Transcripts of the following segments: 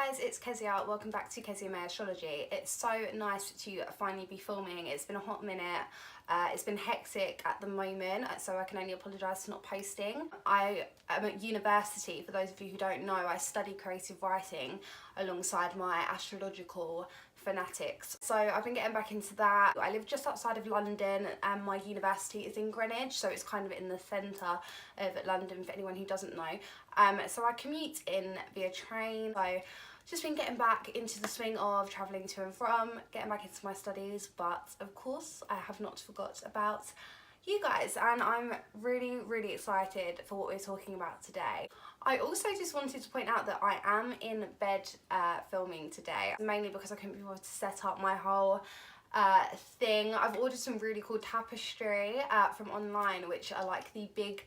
guys, it's Kezia. Welcome back to keziah-mai Astrology. It's so nice to finally be filming. It's been a hot minute. It's been hectic at the moment, so I can only apologise for not posting. I am at university. For those of you who don't know, I study creative writing alongside my astrological fanatics. So I've been getting back into that. I live just outside of London and my university is in Greenwich, so it's kind of in the centre of London for anyone who doesn't know. So I commute in via train. So just been getting back into the swing of travelling to and from, getting back into my studies, but of course I have not forgot about you guys, and I'm really excited for what we're talking about today. I also just wanted to point out that I am in bed filming today, mainly because I couldn't be able to set up my whole thing. I've ordered some really cool tapestry from online, which are like the big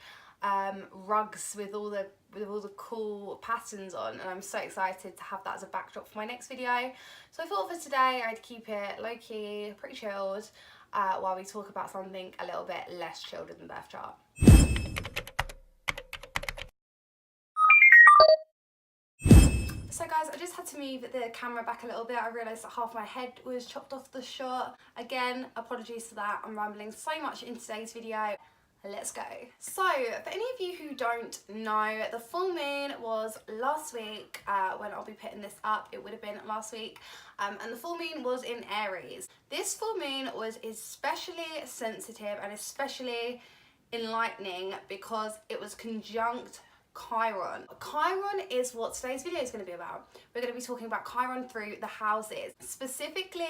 rugs with all the cool patterns on, and I'm so excited to have that as a backdrop for my next video. So I thought for today I'd keep it low-key, pretty chilled, while we talk about something a little bit less chilled in the birth chart. So guys, I just had to move the camera back a little bit. I realised that half my head was chopped off the shot. Again, apologies for that. I'm rambling so much in today's video. Let's go. So, for any of you who don't know, the full moon was last week. When I'll be putting this up, it would have been last week. And the full moon was in Aries. This full moon was especially sensitive and especially enlightening because it was conjunct Chiron. Chiron is what today's video is going to be about. We're going to be talking about Chiron through the houses, specifically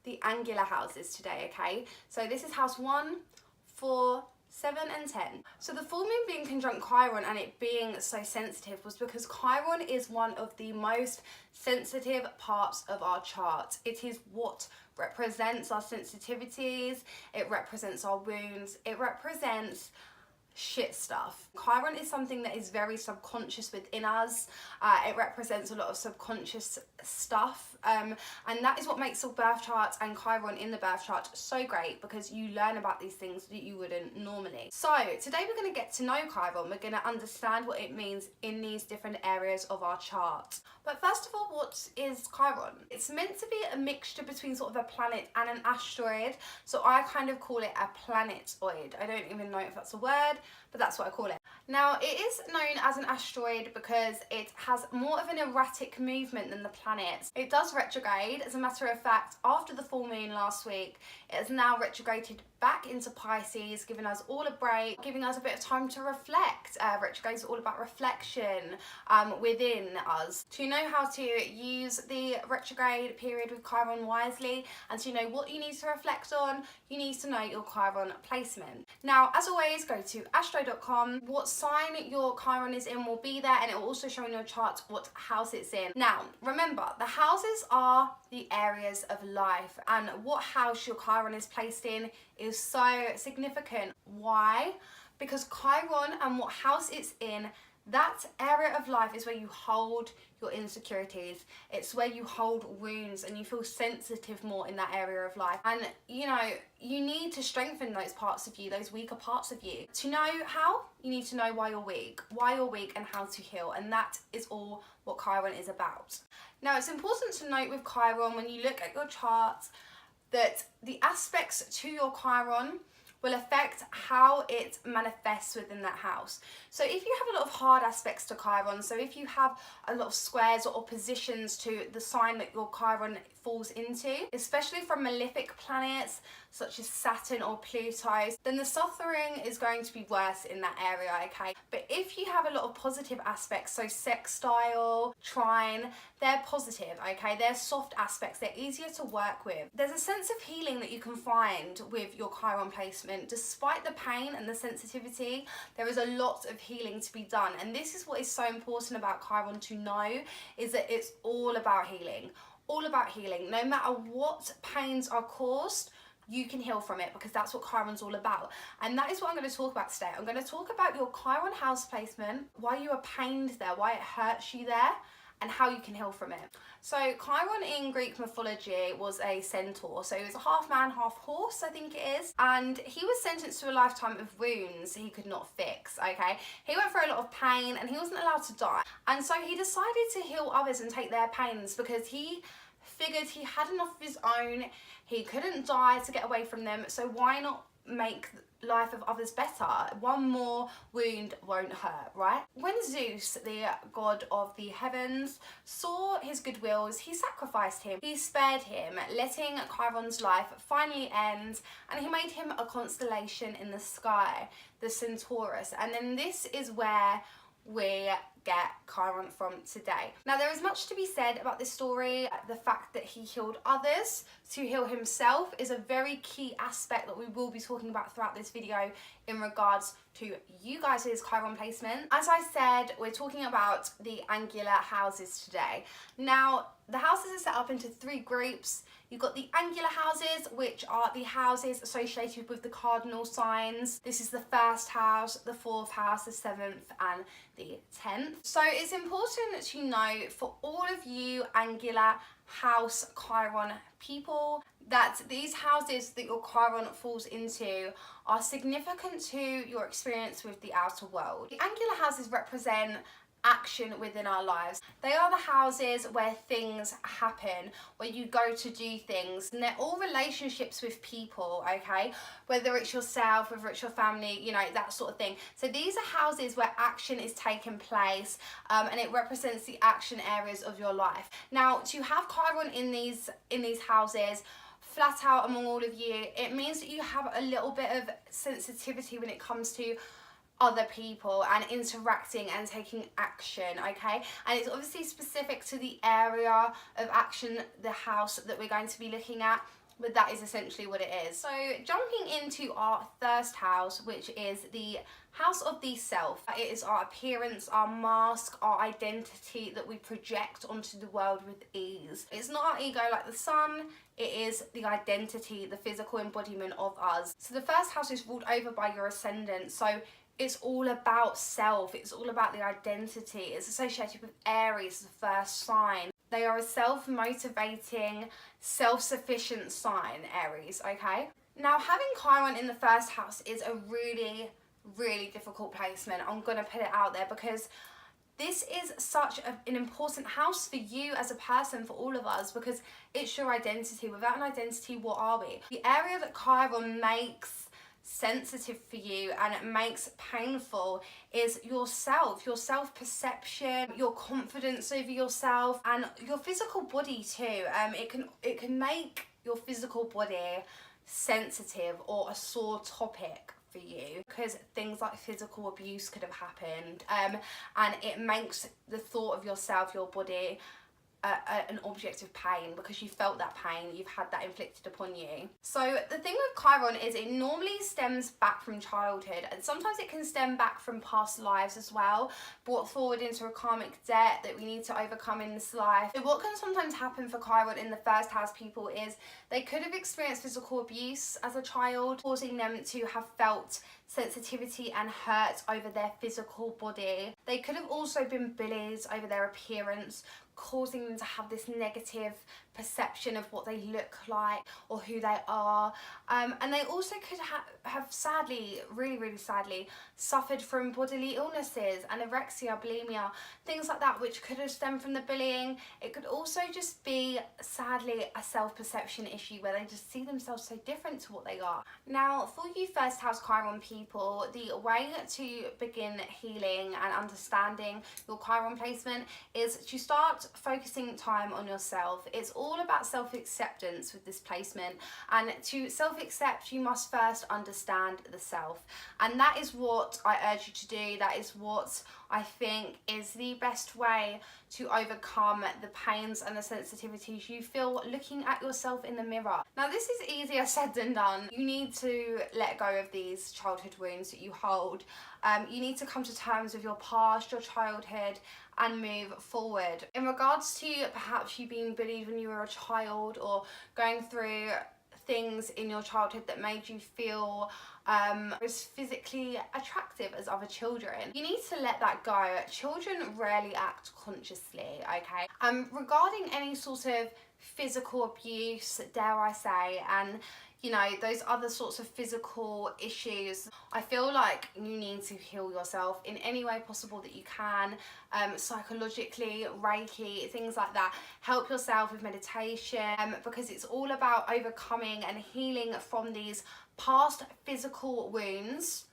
the angular houses today, okay? So this is house 1, 4, 7 and 10. So the full moon being conjunct Chiron and it being so sensitive was because Chiron is one of the most sensitive parts of our chart. It is what represents our sensitivities, it represents our wounds, it represents shit stuff. Chiron is something that is very subconscious within us. It represents a lot of subconscious stuff, and that is what makes the birth chart and Chiron in the birth chart so great, because you learn about these things that you wouldn't normally. So today we're going to get to know Chiron. We're going to understand what it means in these different areas of our chart. But first of all, what is Chiron? It's meant to be a mixture between sort of a planet and an asteroid, so I kind of call it a planetoid. I don't even know if that's a word, but that's what I call it. Now, it is known as an asteroid because it has more of an erratic movement than the planets. It does retrograde. As a matter of fact, after the full moon last week, it has now retrograded back into Pisces, giving us all a break, giving us a bit of time to reflect. Retrograde is all about reflection within us. To know how to use the retrograde period with Chiron wisely and to know what you need to reflect on, you need to know your Chiron placement. Now, as always, go to astro.com. What sign your Chiron is in will be there, and it will also show in your chart what house it's in. Now, remember, the houses are the areas of life, and what house your Chiron is placed in is so significant. Why? Because Chiron and what house it's in, that area of life is where you hold your insecurities. It's where you hold wounds and you feel sensitive more in that area of life. And you know, you need to strengthen those parts of you, those weaker parts of you. To know how, you need to know why you're weak and how to heal. And that is all what Chiron is about. Now, it's important to note with Chiron, when you look at your chart, that the aspects to your Chiron will affect how it manifests within that house. So if you have a lot of hard aspects to Chiron, so if you have a lot of squares or oppositions to the sign that your Chiron falls into, especially from malefic planets such as Saturn or Pluto, then the suffering is going to be worse in that area, okay? But if you have a lot of positive aspects, so sextile, trine, they're positive, okay? They're soft aspects, they're easier to work with. There's a sense of healing that you can find with your Chiron placement. Despite the pain and the sensitivity, there is a lot of healing to be done. And this is what is so important about Chiron to know, is that it's all about healing. All about healing. No matter what pains are caused, you can heal from it, because that's what Chiron's all about. And that is what I'm going to talk about today. I'm going to talk about your Chiron house placement, why you are pained there, why it hurts you there, and how you can heal from it. So Chiron in Greek mythology was a centaur, so he was a half man, half horse, I think it is, and he was sentenced to a lifetime of wounds he could not fix, okay? He went through a lot of pain and he wasn't allowed to die, and so he decided to heal others and take their pains because he figured he had enough of his own, he couldn't die to get away from them, so why not make life of others better? One more wound won't hurt, right? When Zeus, the god of the heavens, saw his good wills, he sacrificed him. He spared him, letting Chiron's life finally end, and he made him a constellation in the sky, the Centaurus. And then this is where we get Chiron from today. Now, there is much to be said about this story. The fact that he healed others to heal himself is a very key aspect that we will be talking about throughout this video in regards to you guys' Chiron placement. As I said, we're talking about the angular houses today. Now, the houses are set up into 3 groups. You've got the angular houses, which are the houses associated with the cardinal signs. This is the 1st house, the 4th house, the 7th, and the 10th. So it's important to know for all of you angular house Chiron people that these houses that your Chiron falls into are significant to your experience with the outer world. The angular houses represent action within our lives. They are the houses where things happen, where you go to do things, and they're all relationships with people, okay? Whether it's yourself, whether it's your family, you know, that sort of thing. So these are houses where action is taking place, and it represents the action areas of your life. Now, to have Chiron in these houses flat out among all of you, it means that you have a little bit of sensitivity when it comes to other people and interacting and taking action, okay? And it's obviously specific to the area of action, the house that we're going to be looking at, but that is essentially what it is. So jumping into our 1st house, which is the house of the self. It is our appearance, our mask, our identity that we project onto the world with ease. It's not our ego like the sun, it is the identity, the physical embodiment of us. So the 1st house is ruled over by your ascendant, so it's all about self, it's all about the identity. It's associated with Aries, the 1st sign. They are a self-motivating, self-sufficient sign, Aries, okay? Now, having Chiron in the 1st house is a really, really difficult placement. I'm gonna put it out there because this is such an important house for you as a person, for all of us, because it's your identity. Without an identity, what are we? The area that Chiron makes sensitive for you and it makes painful is yourself, your self-perception, your confidence over yourself, and your physical body too. It can make your physical body sensitive or a sore topic for you because things like physical abuse could have happened, and it makes the thought of yourself, your body, an object of pain because you felt that pain, you've had that inflicted upon you. So the thing with Chiron is it normally stems back from childhood, and sometimes it can stem back from past lives as well, brought forward into a karmic debt that we need to overcome in this life. So what can sometimes happen for Chiron in the 1st house people is they could have experienced physical abuse as a child, causing them to have felt sensitivity and hurt over their physical body. They could have also been bullied over their appearance, causing them to have this negative perception of what they look like or who they are, and they also could have sadly, really sadly, suffered from bodily illnesses, anorexia, bulimia, things like that, which could have stemmed from the bullying. It could also just be sadly a self-perception issue where they just see themselves so different to what they are. Now, for you 1st house Chiron people, the way to begin healing and understanding your Chiron placement is to start focusing time on yourself. It's all about self-acceptance with this placement, and to self-accept you must first understand the self, and that is what I urge you to do. That is what I think is the best way to overcome the pains and the sensitivities you feel looking at yourself in the mirror. Now, this is easier said than done. You need to let go of these childhood wounds that you hold. You need to come to terms with your past, your childhood, and move forward. In regards to perhaps you being bullied when you were a child or going through things in your childhood that made you feel as physically attractive as other children. You need to let that go. Children rarely act consciously, okay? Regarding any sort of physical abuse, dare I say, and you know, those other sorts of physical issues, I feel like you need to heal yourself in any way possible that you can, psychologically, Reiki, things like that. Help yourself with meditation, because it's all about overcoming and healing from these past physical wounds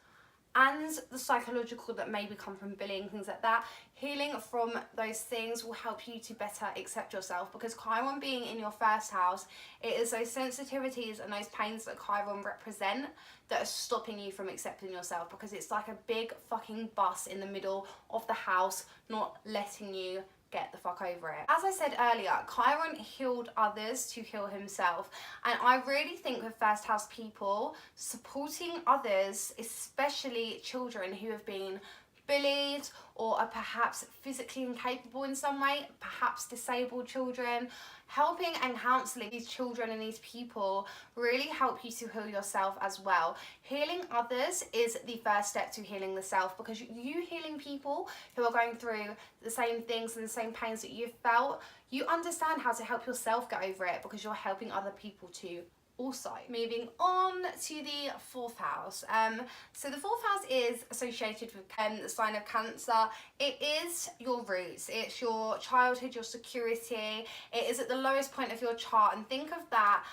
and the psychological that maybe come from bullying, things like that. Healing from those things will help you to better accept yourself, because Chiron being in your first house, it is those sensitivities and those pains that Chiron represent that are stopping you from accepting yourself, because it's like a big fucking bus in the middle of the house, not letting you get the fuck over it. As I said earlier, Chiron healed others to heal himself, and I really think with first house people, supporting others, especially children who have been bullied or are perhaps physically incapable in some way, perhaps disabled children, helping and counselling these children and these people really help you to heal yourself as well. Healing others is the first step to healing the self, because you healing people who are going through the same things and the same pains that you've felt, you understand how to help yourself get over it, because you're helping other people too. Also, moving on to the fourth house. So the fourth house is associated with the sign of Cancer. It is your roots, it's your childhood, your security. It is at the lowest point of your chart, and think of that.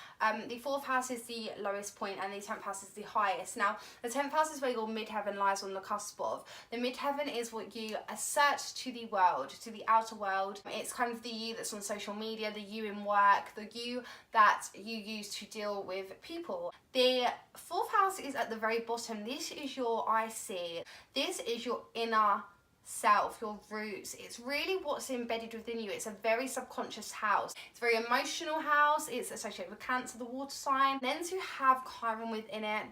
The fourth house is the lowest point and the 10th house is the highest. Now, the 10th house is where your midheaven lies on the cusp of. The midheaven is what you assert to the world, to the outer world. It's kind of the you that's on social media, the you in work, the you that you use to deal with people. The fourth house is at the very bottom. This is your IC. This is your inner self, your roots. It's really what's embedded within you. It's a very subconscious house. It's a very emotional house. It's associated with Cancer, the water sign. Then to have Chiron within it,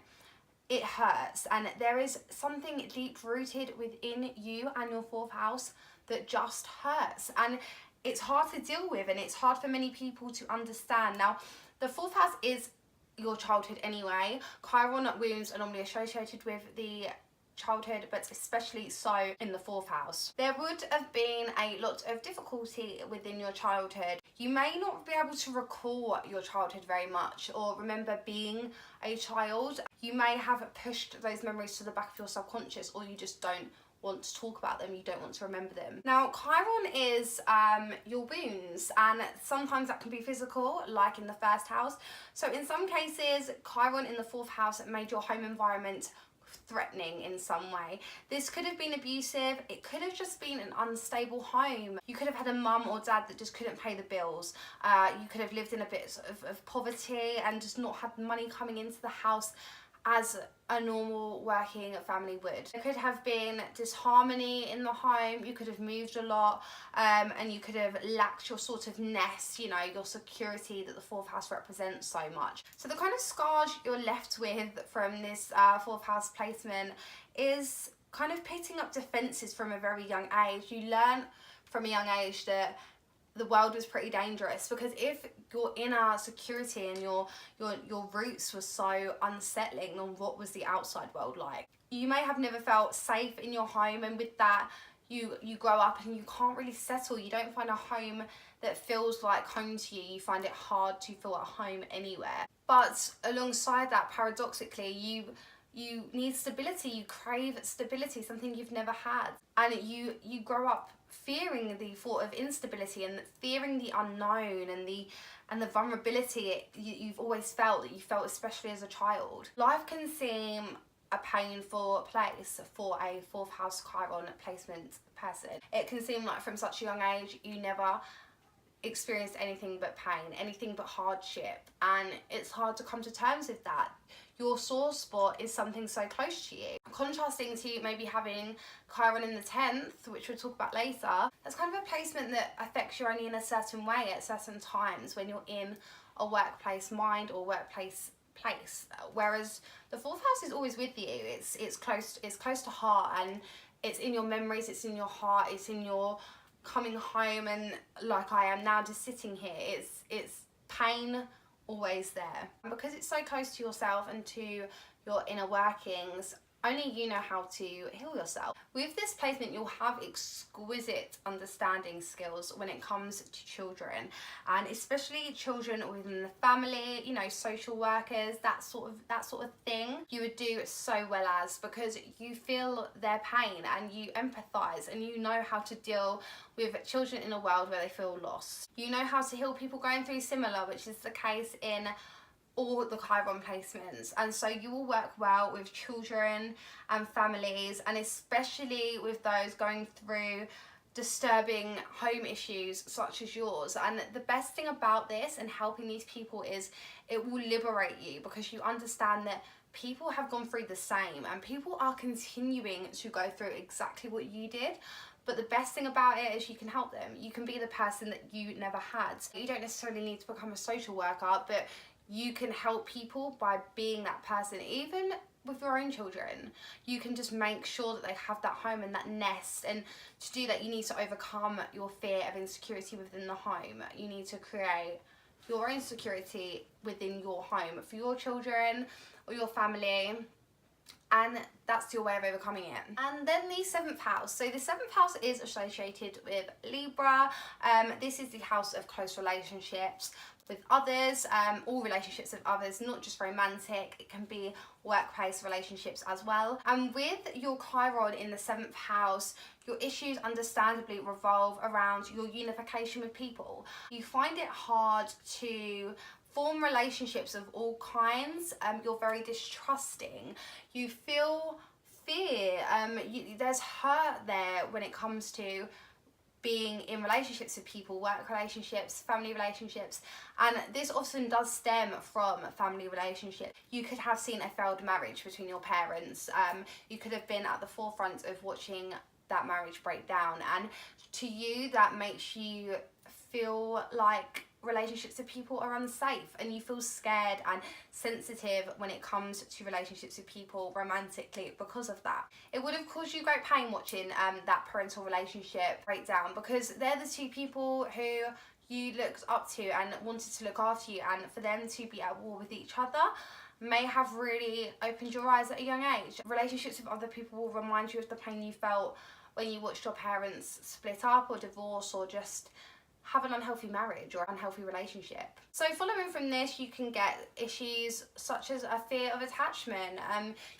it hurts, and there is something deep rooted within you and your fourth house that just hurts, and it's hard to deal with, and it's hard for many people to understand. Now, the fourth house is your childhood anyway. Chiron wounds are normally associated with the childhood, but especially so in the fourth house. There would have been a lot of difficulty within your childhood. You may not be able to recall your childhood very much or remember being a child. You may have pushed those memories to the back of your subconscious, or you just don't want to talk about them, you don't want to remember them. Now, Chiron is your wounds, and sometimes that can be physical, like in the first house. So in some cases, Chiron in the fourth house made your home environment threatening in some way. This could have been abusive, it could have just been an unstable home. You could have had a mum or dad that just couldn't pay the bills. You could have lived in a bit of poverty and just not had money coming into the house as a normal working family would. There could have been disharmony in the home, you could have moved a lot, and you could have lacked your sort of nest, you know, your security that the fourth house represents so much. So the kind of scars you're left with from this fourth house placement is kind of pitting up defences from a very young age. You learn from a young age that the world was pretty dangerous, because if your inner security and your roots were so unsettling, then what was the outside world like? You may have never felt safe in your home, and with that you grow up and you can't really settle. You don't find a home that feels like home to you. You find it hard to feel at home anywhere. But alongside that, paradoxically, you need stability, you crave stability, something you've never had, and you grow up fearing the thought of instability and fearing the unknown and the vulnerability you've always felt, that you felt especially as a child. Life can seem a painful place for a fourth house Chiron placement person. It can seem like from such a young age you never experienced anything but pain, anything but hardship, and it's hard to come to terms with that. Your sore spot is something so close to you. Contrasting to maybe having Chiron in the 10th, which we'll talk about later, that's kind of a placement that affects you only in a certain way at certain times when you're in a workplace mind or workplace place. Whereas the fourth house is always with you. It's close to heart, and it's in your memories, it's in your heart, it's in your coming home, and like I am now just sitting here, it's pain always there. And because it's so close to yourself and to your inner workings, only you know how to heal yourself. With this placement, you'll have exquisite understanding skills when it comes to children, and especially children within the family, you know, social workers, that sort of thing. You would do so well as, because you feel their pain and you empathize and you know how to deal with children in a world where they feel lost. You know how to heal people going through similar, which is the case in all the Chiron placements, and so you will work well with children and families, and especially with those going through disturbing home issues such as yours. And the best thing about this and helping these people is it will liberate you, because you understand that people have gone through the same and people are continuing to go through exactly what you did. But the best thing about it is you can help them. You can be the person that you never had. You don't necessarily need to become a social worker, but you can help people by being that person. Even with your own children, you can just make sure that they have that home and that nest, and to do that you need to overcome your fear of insecurity within the home. You need to create your own security within your home for your children or your family, and that's your way of overcoming it. And then the 7th house. So the 7th house is associated with Libra. This is the house of close relationships with others, all relationships with others, not just romantic. It can be workplace relationships as well. And with your Chiron in the 7th house, your issues understandably revolve around your unification with people. You find it hard to form relationships of all kinds. You're very distrusting. You feel fear. There's hurt there when it comes to being in relationships with people, work relationships, family relationships, and this often does stem from family relationships. You could have seen a failed marriage between your parents. You could have been at the forefront of watching that marriage break down, and to you that makes you feel like relationships with people are unsafe, and you feel scared and sensitive when it comes to relationships with people romantically because of that. It would have caused you great pain watching that parental relationship break down, because they're the two people who you looked up to and wanted to look after you, and for them to be at war with each other may have really opened your eyes at a young age. Relationships with other people will remind you of the pain you felt when you watched your parents split up or divorce, or just have an unhealthy marriage or unhealthy relationship. So following from this, you can get issues such as a fear of attachment.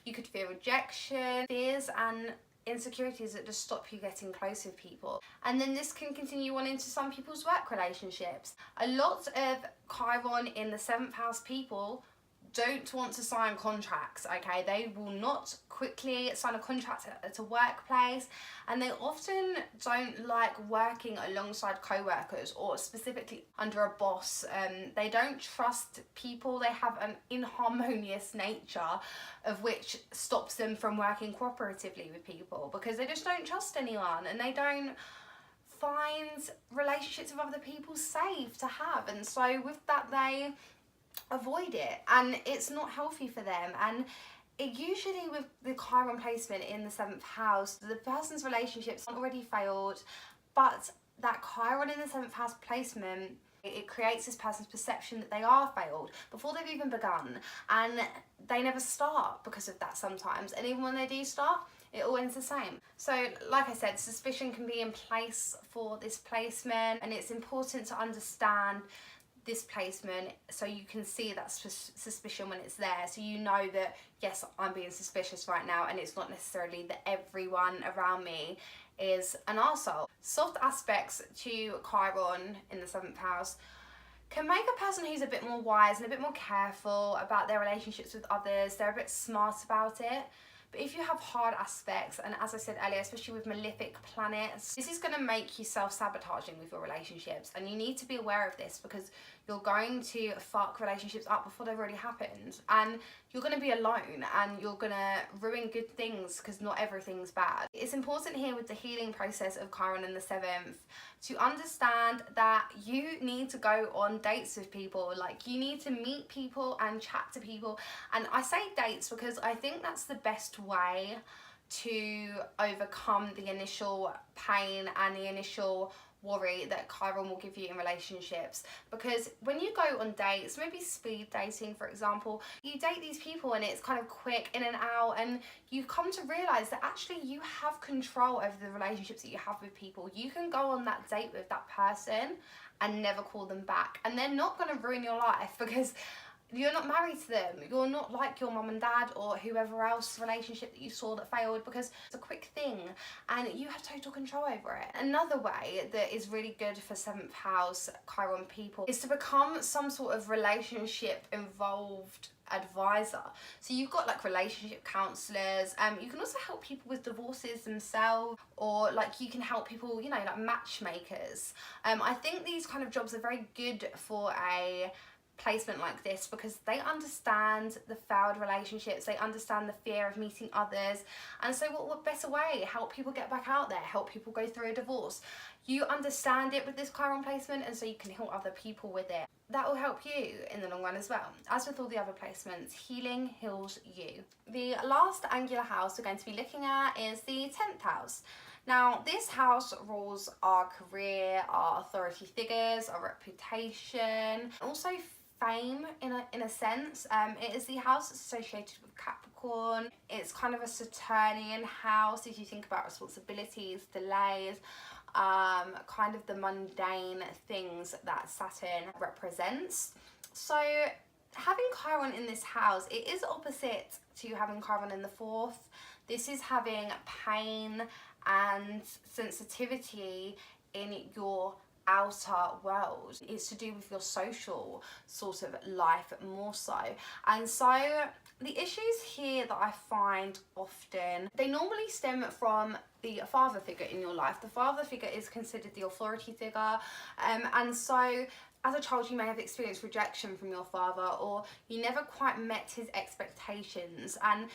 You could fear rejection, fears and insecurities that just stop you getting close with people. And then this can continue on into some people's work relationships. A lot of Chiron in the 7th house people don't want to sign contracts, okay? They will not quickly sign a contract at a workplace, and they often don't like working alongside co-workers or specifically under a boss. They don't trust people. They have an inharmonious nature, of which stops them from working cooperatively with people, because they just don't trust anyone, and they don't find relationships with other people safe to have, and so with that they avoid it, and it's not healthy for them. And it usually, with the Chiron placement in the 7th house, the person's relationships already failed, but that Chiron in the 7th house placement, it creates this person's perception that they are failed before they've even begun, and they never start because of that sometimes, and even when they do start, it all ends the same. So like I said, suspicion can be in place for this placement, and it's important to understand this placement so you can see that suspicion when it's there, so you know that yes, I'm being suspicious right now, and it's not necessarily that everyone around me is an arsehole. Soft aspects to Chiron in the 7th house can make a person who's a bit more wise and a bit more careful about their relationships with others. They're a bit smart about it. But if you have hard aspects, and as I said earlier, especially with malefic planets, this is going to make you self-sabotaging with your relationships, and you need to be aware of this, because you're going to fuck relationships up before they've already happened, and you're going to be alone, and you're going to ruin good things, because not everything's bad. It's important here with the healing process of Chiron in the 7th to understand that you need to go on dates with people. Like, you need to meet people and chat to people, and I say dates because I think that's the best way to overcome the initial pain and the initial worry that Chiron will give you in relationships, because when you go on dates, maybe speed dating for example, you date these people and it's kind of quick in and out, and you come to realize that actually you have control over the relationships that you have with people. You can go on that date with that person and never call them back, and they're not going to ruin your life because you're not married to them. You're not like your mum and dad or whoever else relationship that you saw that failed, because it's a quick thing and you have total control over it. Another way that is really good for 7th house Chiron people is to become some sort of relationship involved advisor. So you've got like relationship counselors, you can also help people with divorces themselves, or like you can help people, you know, like matchmakers. I think these kind of jobs are very good for a placement like this because they understand the failed relationships, they understand the fear of meeting others, and so what better way? Help people get back out there, help people go through a divorce. You understand it with this Chiron placement, and so you can help other people with it. That will help you in the long run as well. As with all the other placements, healing heals you. The last angular house we're going to be looking at is the 10th house. Now, this house rules our career, our authority figures, our reputation, also fame in a sense. It is the house associated with Capricorn. It's kind of a Saturnian house if you think about responsibilities, delays, kind of the mundane things that Saturn represents. So having Chiron in this house, it is opposite to having Chiron in the 4th. This is having pain and sensitivity in your outer world. It's to do with your social sort of life more so. And so the issues here that I find often, they normally stem from the father figure in your life. The father figure is considered the authority figure, and so as a child you may have experienced rejection from your father, or you never quite met his expectations. And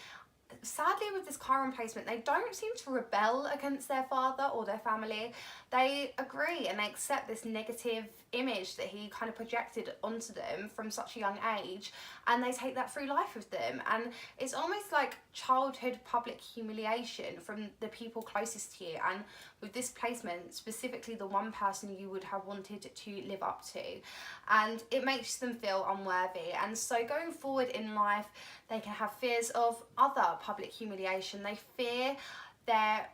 sadly with this Chiron placement, they don't seem to rebel against their father or their family. They agree and they accept this negative image that he kind of projected onto them from such a young age, and they take that through life with them. And it's almost like childhood public humiliation from the people closest to you, and with this placement specifically the one person you would have wanted to live up to, and it makes them feel unworthy. And so going forward in life, they can have fears of other public humiliation. They fear their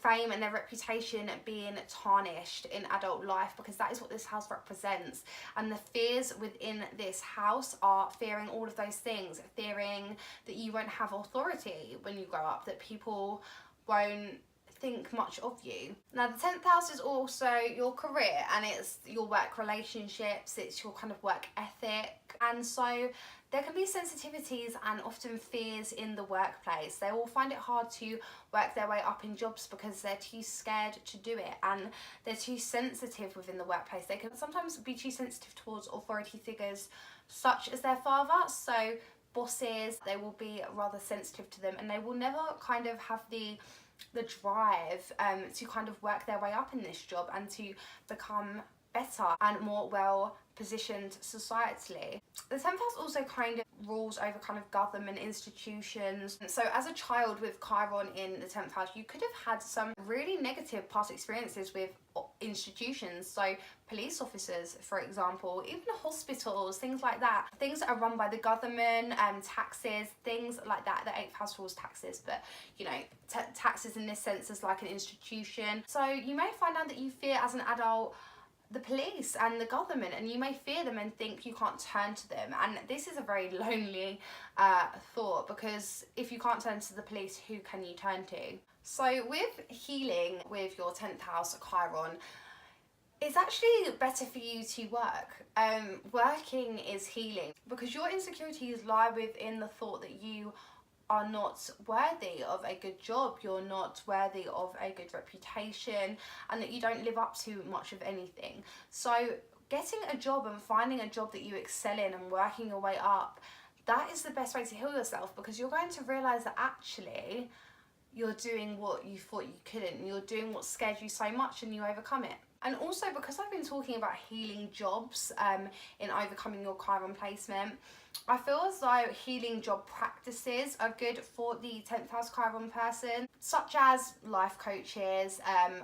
fame and their reputation being tarnished in adult life, because that is what this house represents. And the fears within this house are fearing all of those things, fearing that you won't have authority when you grow up, that people won't think much of you. Now the 10th house is also your career, and it's your work relationships, it's your kind of work ethic, and so there can be sensitivities and often fears in the workplace. They will find it hard to work their way up in jobs because they're too scared to do it, and they're too sensitive within the workplace. They can sometimes be too sensitive towards authority figures such as their father. So bosses, they will be rather sensitive to them, and they will never kind of have the drive to kind of work their way up in this job and to become better and more well positioned societally. The 10th house also kind of rules over kind of government institutions. So as a child with Chiron in the 10th house, you could have had some really negative past experiences with institutions. So police officers, for example, even hospitals, things like that. Things that are run by the government, taxes, things like that. The 8th house rules taxes, but you know, taxes in this sense is like an institution. So you may find out that you fear as an adult the police and the government, and you may fear them and think you can't turn to them. And this is a very lonely thought, because if you can't turn to the police, who can you turn to? So with healing with your 10th house Chiron, it's actually better for you to work. Working is healing, because your insecurities lie within the thought that you are not worthy of a good job, you're not worthy of a good reputation, and that you don't live up to much of anything. So getting a job and finding a job that you excel in and working your way up, that is the best way to heal yourself, because you're going to realise that actually you're doing what you thought you couldn't. You're doing what scared you so much and you overcome it. And also, because I've been talking about healing jobs in overcoming your Chiron placement, I feel as though healing job practices are good for the 10th house Chiron person, such as life coaches,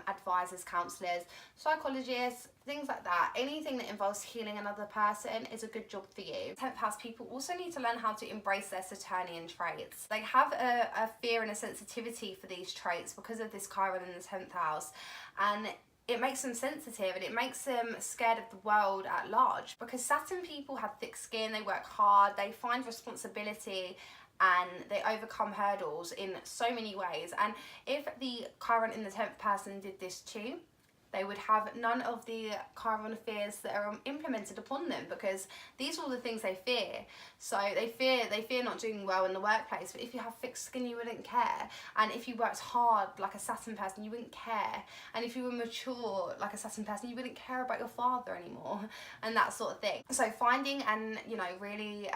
advisors, counsellors, psychologists, things like that. Anything that involves healing another person is a good job for you. 10th house people also need to learn how to embrace their Saturnian traits. They have a fear and a sensitivity for these traits because of this Chiron in the 10th house, and it makes them sensitive and it makes them scared of the world at large, because Saturn people have thick skin, they work hard, they find responsibility, and they overcome hurdles in so many ways. And if the Chiron in the 10th person did this too, they would have none of the Chiron fears that are implemented upon them, because these are all the things they fear. So they fear not doing well in the workplace. But if you have thick skin, you wouldn't care. And if you worked hard like a Saturn person, you wouldn't care. And if you were mature like a Saturn person, you wouldn't care about your father anymore, and that sort of thing. So finding and, you know, really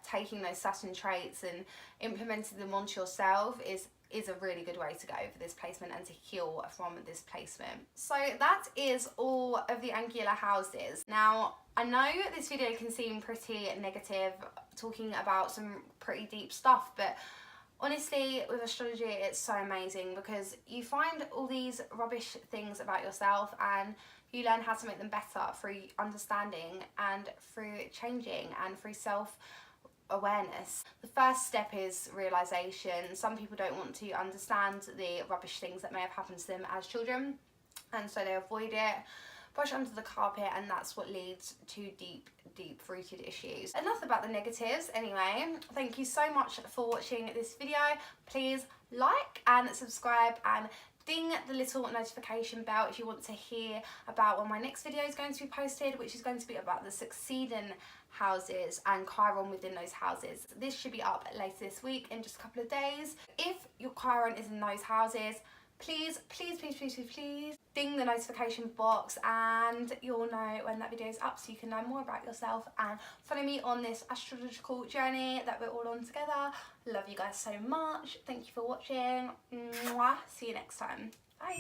taking those Saturn traits and implementing them onto yourself is a really good way to go for this placement and to heal from this placement. So that is all of the angular houses. Now, I know this video can seem pretty negative, talking about some pretty deep stuff, but honestly, with astrology, it's so amazing, because you find all these rubbish things about yourself and you learn how to make them better through understanding and through changing and through self-awareness. The first step is realization. Some people don't want to understand the rubbish things that may have happened to them as children, and so they avoid it, brush it under the carpet, and that's what leads to deep rooted issues. Enough about the negatives anyway. Thank you so much for watching this video. Please like and subscribe and ding the little notification bell if you want to hear about when my next video is going to be posted, which is going to be about the succeeding houses and Chiron within those houses. This should be up later this week in just a couple of days. If your Chiron is in those houses, please ding the notification box and you'll know when that video is up, so you can learn more about yourself and follow me on this astrological journey that we're all on together. Love you guys so much. Thank you for watching. Mwah. See you next time. Bye.